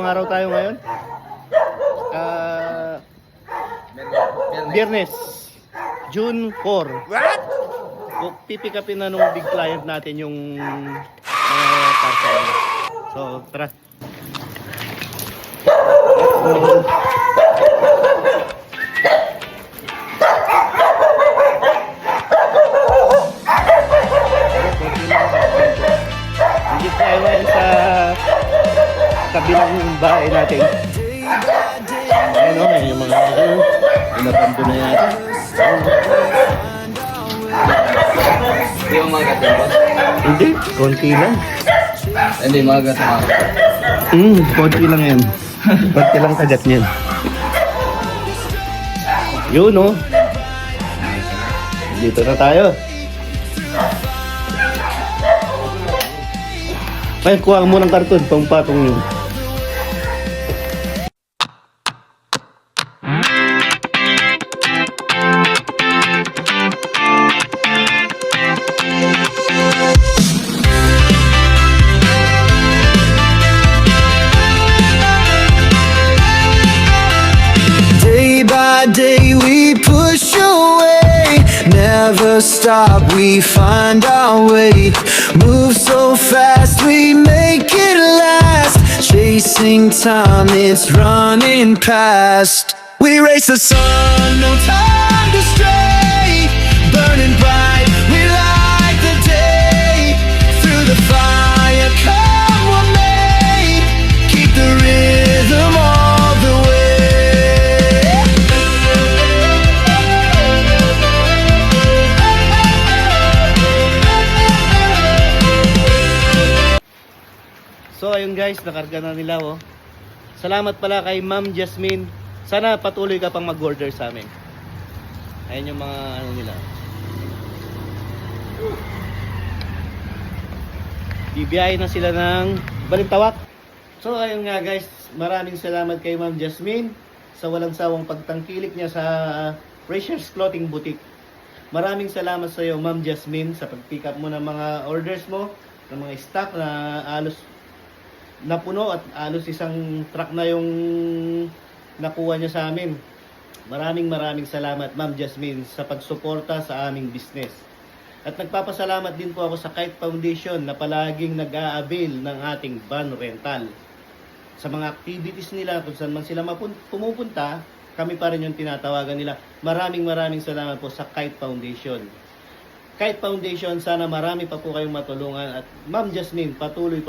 araw tayo ngayon? Biyernes, June 4. What? Pipick upin na nung big client natin yung parcel. So, tara. Hindi tayo ngayon sa kabilang bahay natin. Ano, yung mga inapando na yan. Hindi mo magat yan, boss? Hindi, konti lang. Hindi, magat na magat. Konti lang yan. Konti lang kagat niyan. Yun, no? Dito na tayo. Ay, kuha mo ng karton, pangpatong yun. Day by day we push away, never stop, we find our way. Move so fast, we make it last. Chasing time, it's running past. We race the sun, no time to stray. Burning bright, we light the day. Through the fire, come what may. Keep the rhythm all the way. So ayun guys, nakarga na nila oh. Salamat pala kay Ma'am Jasmine. Sana patuloy ka pang mag-order sa amin. Ayun yung mga ano nila. Bibiyahin na sila ng Balintawak. So ayun nga guys, maraming salamat kay Ma'am Jasmine sa walang sawang pagtangkilik niya sa Precious Clothing Boutique. Maraming salamat sa iyo Ma'am Jasmine sa pag-pick up mo ng mga orders mo, ng mga stock na alos napuno at alos isang truck na yung nakuha niya sa amin. Maraming salamat Ma'am Jasmine sa pagsuporta sa aming business. At nagpapasalamat din po ako sa Kite Foundation na palaging nag-a-avail ng ating van rental. Sa mga activities nila, kung saan man sila pumupunta, kami pa rin yung tinatawagan nila. Maraming salamat po sa Kite Foundation. Kite Foundation, sana marami pa po kayong matulungan. At Ma'am Jasmine, patuloy